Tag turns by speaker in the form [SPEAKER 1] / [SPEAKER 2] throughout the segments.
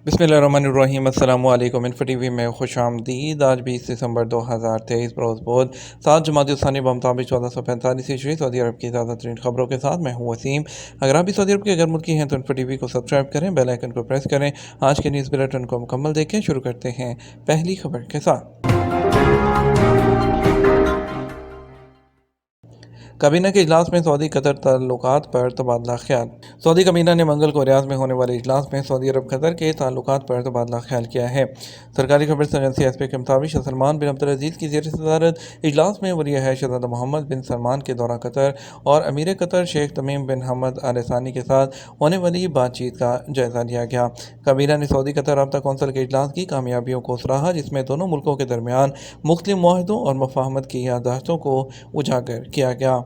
[SPEAKER 1] बिस्मिल्लाहिर्रहमानिर्रहीम। अस्सलामु अलैकुम। इन्फो टीवी में खुश आमदीद। आज 20 दिसंबर 2023 रोज़ बोध 7 जमाती सानी बमताबिक 1445 ईस्वी सऊदी अरब की ज़्यादा तरीन खबरों के साथ मैं हूँ वसीम। अगर आप भी सऊदी अरब के अगर मुल्की हैं तो इन्फो टीवी को सब्सक्राइब करें, बेल आइकन को प्रेस करें। आज के न्यूज़ बुलेटिन को मुकम्मल देखें। शुरू करते हैं पहली खबर के साथ। काबीना के इजलास में सऊदी कतर ताल्लुकात पर तबादला ख्याल। सऊदी काबीना ने मंगल को रियाद में होने वाले इजलास में सऊदी अरब कतर के ताल्लुकात पर तबादला ख्याल किया है। सरकारी खबर एजेंसी एसपी के मुताबिक सलमान बिन अब्दुल-अजीज़ की ज़ेर सदारत इजलास में वली अहद शहज़ादा मोहम्मद बिन सलमान के दौरा कतर और अमीर कतर शेख तमीम बिन हमद आल सानी के साथ होने वाली बातचीत का जायज़ा लिया गया। काबीना ने सऊदी कतर राब्ता कौंसिल के इजलास की कामयाबियों को सराहा, जिसमें दोनों मुल्कों के दरमियान मुख्तलिफ मुआहदों और मफाहमत की याददाश्तों को उजागर किया गया।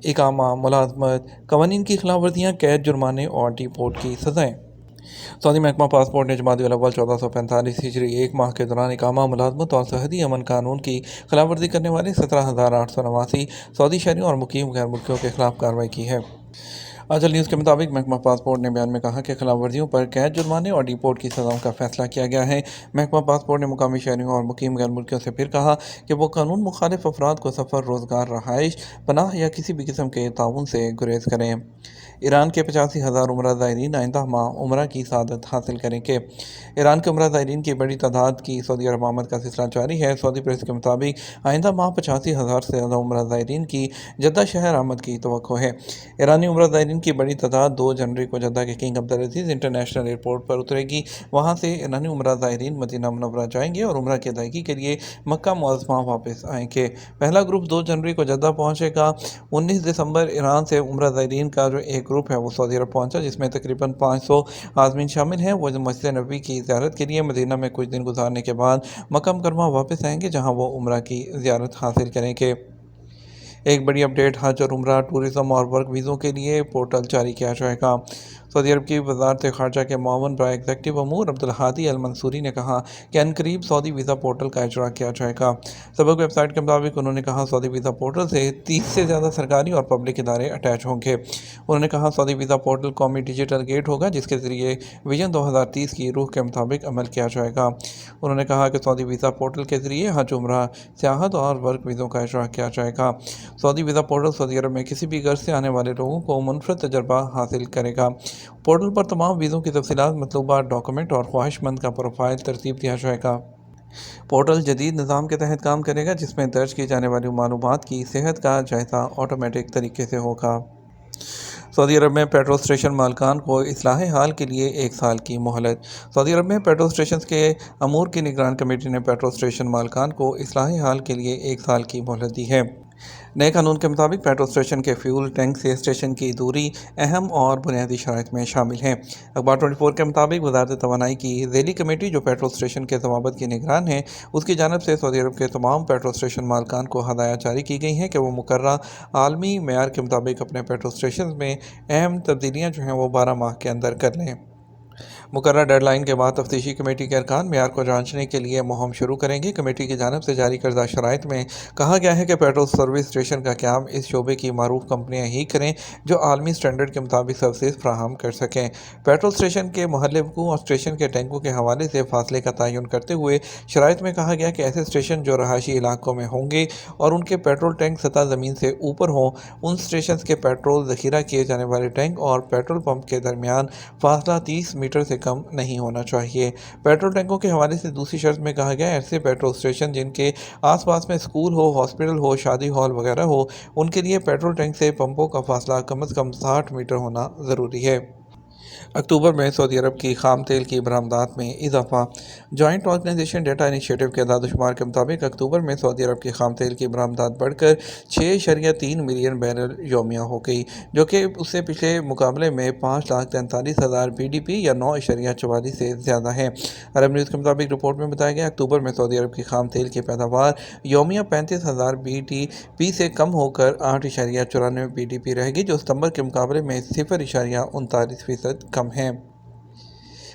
[SPEAKER 1] इकामा, मुलाजमत, कवानीन की खिलाफवर्जियाँ, कैद, जुर्माने और डिपोर्ट की सज़ाएँ। सऊदी महकमा पासपोर्ट ने जमादिउल अव्वल 1445 हिजरी 1 माह के दौरान इकामा, मुलाजमत और सरहदी अमन कानून की खिलाफवर्जी करने वाले 17,889 सऊदी शहरियों और मुकीम गैर मुल्कियों के खिलाफ कार्रवाई की है। आजल न्यूज़ के मुताबिक महकमा पासपोर्ट ने बयान में कहा कि खिलाफ वर्जियों पर कैद, जुर्माने और डिपोर्ट की सज़ाओं का फैसला किया गया है। महकमा पासपोर्ट ने मुकामी शहरियों और मुकीम गैर मुल्कियों से फिर कहा कि वो कानून मुखालिफ अफराद को सफ़र, रोज़गार, रहाइश, पनाह या किसी भी किस्म के ताउन से गुरेज करें। ईरान के 85,000 उम्रा ज़ायरीन आइंदा माह उम्रा की सआदत हासिल करेंगे। ईरान के उम्रा ज़ायरीन की बड़ी तादाद की सऊदी अरब आमद का सिलसिला जारी है। सऊदी प्रेस के मुताबिक आइंदा माह 85,000 से ज़्यादा उम्रा ज़ायरीन की जद्दा शहर आमद की तवक्को है। ईरानी उम्रा ज़ायरीन की बड़ी तादाद 2 जनवरी को जद्दा के किंग अब्दुल-अज़ीज़ इंटरनेशनल एयरपोर्ट पर उतरेगी। वहाँ से ईरानी उम्रा ज़ायरीन मदीना मुनव्वरा जाएंगे और उम्रा की अदायगी के लिए मक्का मुअज़्ज़मा वापस आएंगे। पहला ग्रुप 2 जनवरी को जद्दा पहुँचेगा। 19 दिसंबर ईरान से उम्रा ज़ायरीन का जो एक ग्रुप है वो सऊदी अरब पहुँचा, जिसमें तकरीबन 500 आज़मीन शामिल हैं। वो मस्जिद नबी की ज़ियारत के लिए मदीना में कुछ दिन गुजारने के बाद मक्का मुकर्रमा वापस आएंगे, जहाँ वो उम्रा की ज़ियारत हासिल करेंगे। एक बड़ी अपडेट, हज और उम्रा, टूरिज़म और वर्क वीज़ों के लिए पोर्टल जारी किया जाएगा। सऊदी अरब की वज़ारत ख़ारजा के मुआवन बराए एग्ज़ेक्टिव अमूर अब्दुल हादी अल मंसूरी ने कहा कि अनकरीब सऊदी वीज़ा पोर्टल का इजरा किया जाएगा। सबक वेबसाइट के मुताबिक उन्होंने कहा सऊदी वीज़ा पोर्टल से 30 से ज़्यादा सरकारी और पब्लिक इदारे अटैच होंगे। उन्होंने कहा सऊदी वीज़ा पोर्टल कौमी डिजिटल गेट होगा, जिसके ज़रिए विजन 2030 की रूह के मुताबिक अमल किया जाएगा। उन्होंने कहा कि सऊदी वीज़ा पोर्टल के ज़रिए हज, उम्रा, सियाहत और वर्क वीज़ों का इजरा किया जाएगा। सऊदी वीज़ा पोर्टल सऊदी अरब में किसी भी घर से आने वाले लोगों को मुनफरद तजर्बा हासिल करेगा। पोर्टल पर तमाम वीज़ों की तफसीलात, मतलूबा डॉक्यूमेंट और ख्वाहिशमंद का प्रोफाइल तरतीब दिया जाएगा। पोर्टल जदीद निज़ाम के तहत काम करेगा, जिसमें दर्ज की जाने वाली मालूमात की सेहत का जायज़ा ऑटोमेटिक तरीके से होगा। सऊदी अरब में पेट्रोल स्टेशन मालकान को इस्लाह हाल के लिए 1 साल की मोहलत। सऊदी अरब में पेट्रोल स्टेशन के अमूर की निगरान कमेटी ने पेट्रोल स्टेशन मालकान को इस्लाह हाल के लिए 1 साल की मोहलत दी है। नए कानून के मुताबिक पेट्रोल स्टेशन के फ्यूल टैंक से स्टेशन की दूरी अहम और बुनियादी शराइत में शामिल है। अखबार 24 के मुताबिक वज़ारत तवानाई की ज़ैली कमेटी, जो पेट्रोल स्टेशन के ज़वाबत की निगरान है, उसकी जानब से सऊदी अरब के तमाम पेट्रोल स्टेशन मालकान को हदायत जारी की गई हैं कि वो मुकर्रा आलमी मेयार के मुताबिक अपने पेट्रोल स्टेशन में अहम तब्दीलियाँ जो हैं वो 12 माह के अंदर कर लें। मुकर्रर डेडलाइन के बाद तफ्तीशी कमेटी के अरकान मेयार को जांचने के लिए मुहिम शुरू करेंगे। कमेटी की जानिब से जारी करदा शराइत में कहा गया है कि पेट्रोल सर्विस स्टेशन का क़याम इस शोबे की मारूफ कंपनियाँ ही करें जो आलमी स्टैंडर्ड के मुताबिक सर्विस फ्राहम कर सकें। पेट्रोल स्टेशन के महल्लकों और स्टेशन के टैंकों के हवाले से फासले का तयन करते हुए शराइत में कहा गया कि ऐसे स्टेशन जो रहायशी इलाकों में होंगे और उनके पेट्रोल टैंक सतह ज़मीन से ऊपर हों, उन स्टेशन के पेट्रोल ज़ख़ीरा किए जाने वाले टैंक और पेट्रोल पंप के दरमियान फासला 30 मीटर से कम नहीं होना चाहिए। पेट्रोल टैंकों के हवाले से दूसरी शर्त में कहा गया है ऐसे पेट्रोल स्टेशन जिनके आसपास में स्कूल हो, हॉस्पिटल हो, शादी हॉल वगैरह हो, उनके लिए पेट्रोल टैंक से पंपों का फासला कम से कम 60 मीटर होना ज़रूरी है। अक्टूबर में सऊदी अरब की खाम तेल की बरामदात में इजाफा। जॉइंट ऑर्गेनाइजेशन डेटा इनिशिएटिव के दादुशुमार के मुताबिक अक्टूबर में सऊदी अरब की खाम तेल की बरामदात बढ़कर 6.3 मिलियन बैरल यौमिया हो गई, जो कि उससे पिछले मुकाबले में 5,43,000 BDP या 9.44 से ज़्यादा है। अरब न्यूज़ के मुताबिक रिपोर्ट में बताया गया अक्टूबर में सऊदी अरब की खाम तेल की पैदावार यौमिया 35,000 BDP से कम होकर 8.94 BDP रह गई, जो सितंबर के मुकाबले में 0.39% कम है।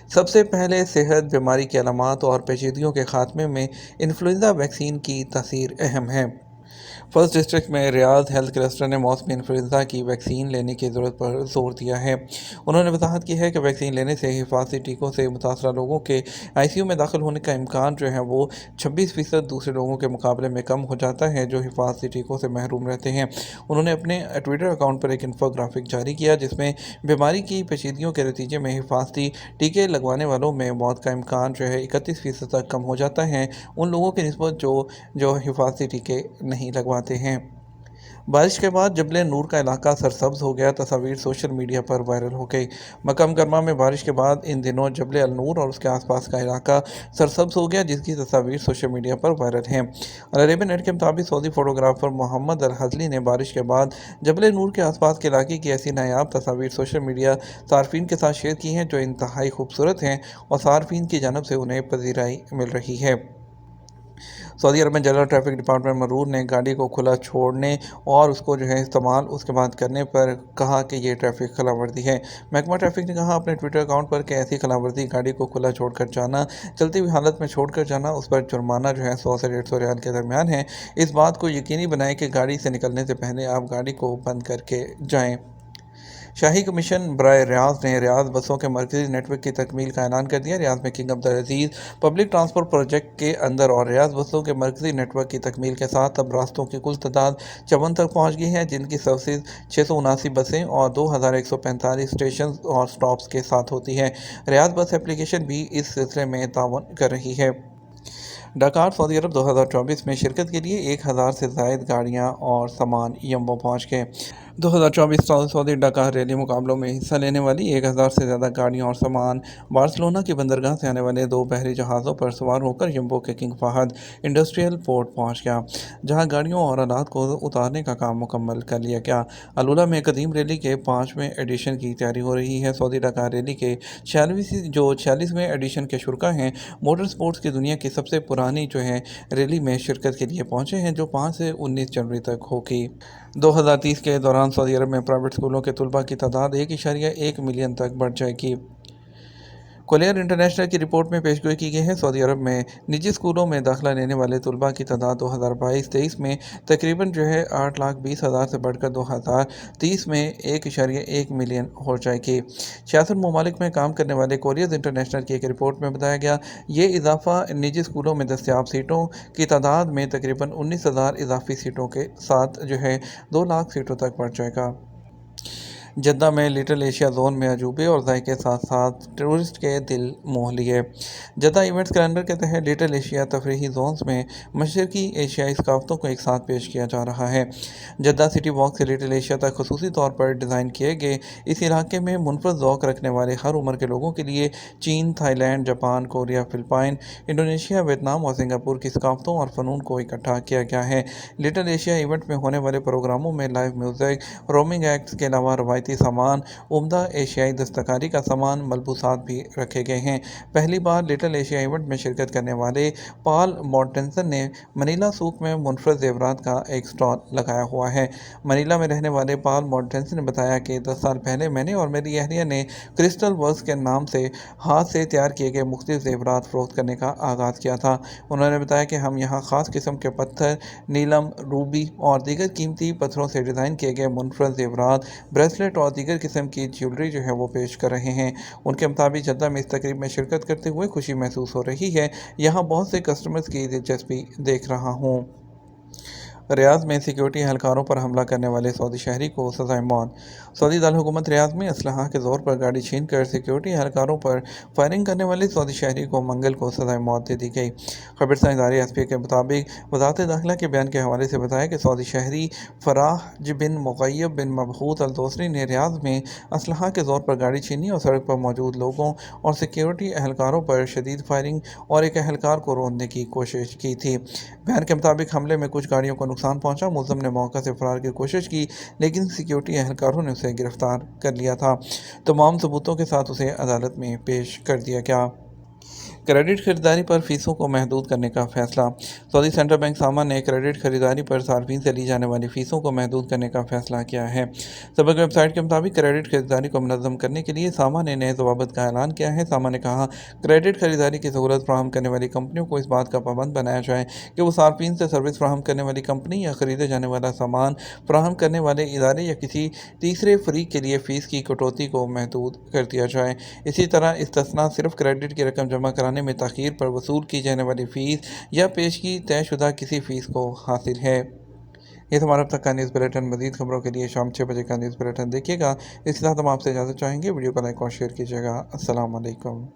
[SPEAKER 1] सबसे पहले सेहत, बीमारी की अलामात और पेचीदगियों के खात्मे में इन्फ्लुएंजा वैक्सीन की तासीर अहम है। फर्स्ट डिस्ट्रिक्ट में रियाज हेल्थ क्लस्टर ने मौसमी इन्फ्लुएंजा की वैक्सीन लेने की ज़रूरत पर जोर दिया है। उन्होंने वजाहत की है कि वैक्सीन लेने से हिफाजती टीकों से मुतासरा लोगों के आईसीयू में दाखिल होने का इम्कान जो है वो 26% दूसरे लोगों के मुकाबले में कम हो जाता है जो हिफाजती टीकों से महरूम रहते हैं। उन्होंने अपने ट्विटर अकाउंट पर एक इंफोग्राफिक जारी किया जिसमें बीमारी की पेचीदगियों के नतीजे में हिफाजती टीके लगवाने वालों में मौत का इम्कान जो है 31% तक कम हो जाता है उन लोगों की निस्बत जो हिफाजती टीके नहीं लगवाते हैं। बारिश के बाद जबल नूर का इलाका सरसब्ज हो गया। तस्वीर सोशल मीडिया पर वायरल हो गई। मक्का मुकर्रमा में बारिश के बाद इन दिनों जबल अलनूर और उसके आसपास का इलाका सरसब्ज हो गया जिसकी तस्वीर सोशल मीडिया पर वायरल है। अरेबियन नेट के मुताबिक सऊदी फोटोग्राफर मोहम्मद अल हजली ने बारिश के बाद जबल नूर के आसपास के इलाके की ऐसी नायाब तस्वीर सोशल मीडिया सार्फिन के साथ शेयर की हैं जो इंतहाई खूबसूरत हैं और सार्फिन की जानब से उन्हें पजीराई मिल रही है। सऊदी अरब में जनरल ट्रैफिक डिपार्टमेंट मरूर ने गाड़ी को खुला छोड़ने और उसको जो है इस्तेमाल उसके बाद करने पर कहा कि ये ट्रैफिक खिलाफवर्जी है। महकमा ट्रैफिक ने कहा अपने ट्विटर अकाउंट पर कि ऐसी खिलाफवर्जी गाड़ी को खुला छोड़कर जाना, चलती हुई हालत में छोड़कर जाना, उस पर जुर्माना जो है 100 से 150 रियाल के दरमियान है। इस बात को यकीनी बनाएं कि गाड़ी से निकलने से पहले आप गाड़ी को बंद करके जाएँ। शाही कमीशन बराए रियाज ने रियाज बसों के मरकजी नेटवर्क की तकमील का ऐलान कर दिया। रियाज में किंग अब्दुल अजीज़ पब्लिक ट्रांसपोर्ट प्रोजेक्ट के अंदर और रियाज बसों के मरकजी नेटवर्क की तकमील के साथ अब रास्तों की कुल तादाद 54 तक पहुँच गई है जिनकी सर्विस 679 बसें और 2145 स्टेशन और स्टॉप्स के साथ होती है। रियाज बस एप्लीकेशन भी इस सिलसिले में तावन कर रही है। डकार सऊदी अरब 2024 में शिरकत के लिए 1000 से ज़ायद गाड़ियाँ और सामान यम्बो पहुँच गए। 2024 सऊदी डकार रैली मुकाबलों में हिस्सा लेने वाली 1000 से ज़्यादा गाड़ियाँ और सामान बार्सिलोना की बंदरगाह से आने वाले 2 बहरी जहाज़ों पर सवार होकर यम्बो के किंग फहद इंडस्ट्रियल पोर्ट पहुँच गया जहाँ गाड़ियों और आलात को उतारने का काम मुकम्मल कर लिया गया। अलुला में कदीम रैली के 5वें एडिशन की तैयारी हो रही है। सऊदी डकार रैली के 46वें एडिशन के शुरा हैं मोटर स्पोर्ट्स की दुनिया की सबसे पुरानी जो है रैली में शिरकत के लिए पहुंचे हैं जो 5 से 19 जनवरी तक होगी। 2030 के दौरान सऊदी अरब में प्राइवेट स्कूलों के तलबा की तादाद 1.1 मिलियन तक बढ़ जाएगी। कोलियर इंटरनेशनल की रिपोर्ट में पेशगोई की गई है। सऊदी अरब में निजी स्कूलों में दाखिला लेने वाले तलबा की तादाद 2022-23 में तकरीबन जो है 8,20,000 से बढ़कर 2030 में 1.1 मिलियन हो जाएगी। 66 ममालिक में काम करने वाले कोलियर्स इंटरनेशनल की एक रिपोर्ट में बताया गया ये इजाफा निजी स्कूलों में दस्तियाब सीटों की तादाद में तकरीबन 19,000 इजाफी सीटों के साथ जो है 2 लाख सीटों तक बढ़ जाएगा। जद्दा में लिटिल एशिया जोन में अजूबे और जायके साथ साथ टूरिस्ट के दिल मोह लिए। जद्दा इवेंट्स कैलेंडर के तहत लिटिल एशिया तफरीही जोन्स में मशरकी एशियाई सकाफतों को एक साथ पेश किया जा रहा है। जद्दा सिटी वॉक से लिटिल एशिया तक खसूसी तौर पर डिज़ाइन किए गए इस इलाके में मुनफरद ज़ौक़ रखने वाले हर उम्र के लोगों के लिए चीन, Thailand, Japan, Korea, Philippine, Indonesia, Vietnam और सिंगापुर की सकाफतों और फ़नून को इकट्ठा किया गया है। लिटिल एशिया इवेंट में होने वाले प्रोग्रामों में लाइव म्यूज़िक, रोमिंग एक्ट्स के अलावा रवायती सामान, उम्दा एशियाई दस्तकारी का सामान, मलबूसात भी रखे गए हैं। पहली बार लिटिल एशिया इवेंट में शिरकत करने वाले पॉल मॉर्टेंसन ने मनीला सूक में मुनफरद ज़ेवरात का एक स्टॉल लगाया हुआ है। मनीला में रहने वाले पॉल मॉर्टेंसन ने बताया कि 10 साल पहले मैंने और मेरी अहलिया ने क्रिस्टल वर्क्स के नाम से हाथ से तैयार किए गए मुख्तलिफ ज़ेवरात फ़रोख्त करने का आगाज़ किया था। उन्होंने बताया कि हम यहाँ ख़ास किस्म के पत्थर, नीलम, रूबी और दीगर कीमती पत्थरों से डिज़ाइन किए गए मुनफरद ज़ेवरात, ब्रेसलेट और दीगर किस्म की ज्वेलरी जो है वो पेश कर रहे हैं। उनके मुताबिक जद्दा में इस तकरीब में शिरकत करते हुए खुशी महसूस हो रही है। यहाँ बहुत से कस्टमर्स की दिलचस्पी देख रहा हूँ। रियाज में सिक्योरिटी एहलकारों पर हमला करने वाले सऊदी शहरी को सज़ाए मौत। सऊदी दारकूमत रियाज में असलहा के ज़ोर पर गाड़ी छीन कर सिक्योरिटी एहलकारों पर फायरिंग करने वाले सऊदी शहरी को मंगल को सज़ाए मौत दे दी गई। खबरसां इदारे एसपी के मुताबिक वज़ारत दाखिला के बयान के हवाले से बताया कि सऊदी शहरी फराज बिन मुग़य्यब बिन मबहूत अल दोसरी ने रियाज में असलहा के ज़ोर पर गाड़ी छीनी और सड़क पर मौजूद लोगों और सिक्योरिटी एहलकारों पर शदीद फायरिंग और एक एहलकार को रोकने की कोशिश की थी। बयान के मुताबिक हमले में कुछ गाड़ियों को नुकसान पहुंचा। मुलज़म ने मौका से फरार की कोशिश की लेकिन सिक्योरिटी एहलकारों ने उसे गिरफ्तार कर लिया था। तमाम सबूतों के साथ उसे अदालत में पेश कर दिया गया। क्रेडिट खरीदारी पर फीसों को महदूद करने का फैसला। सऊदी सेंट्रल बैंक सामा ने क्रेडिट खरीदारी पर सार्फिन से ली जाने वाली फीसों को महदूद करने का फैसला किया है। सबक वेबसाइट के मुताबिक क्रेडिट खरीदारी को मुनज़्ज़म करने के लिए सामा ने नए ज़वाबित का ऐलान किया है। सामा ने कहा, क्रेडिट खरीदारी की सहूलत फराहम करने वाली कंपनियों को इस बात का पाबंद बनाया जाए कि वो सार्फिन से सर्विस फराहम करने वाली कंपनी या खरीदे जाने वाला सामान फराहम करने वाले इदारे या किसी तीसरे फरीक के लिए फ़ीस की कटौती को महदूद कर दिया जाए। इसी तरह इस्तिस्ना सिर्फ क्रेडिट की रकम जमा कराने में तख़ीर पर वसूल की जाने वाली फ़ीस या पेशगी तयशुदा किसी फ़ीस को हासिल है। ये हमारा अब तक का न्यूज़ बुलेटिन। मज़ीद खबरों के लिए शाम 6 बजे का न्यूज़ बुलेटिन देखिएगा। इसके साथ हम आपसे इजाज़त चाहेंगे। वीडियो को लाइक और शेयर कीजिएगा। अस्सलाम वालेकुम।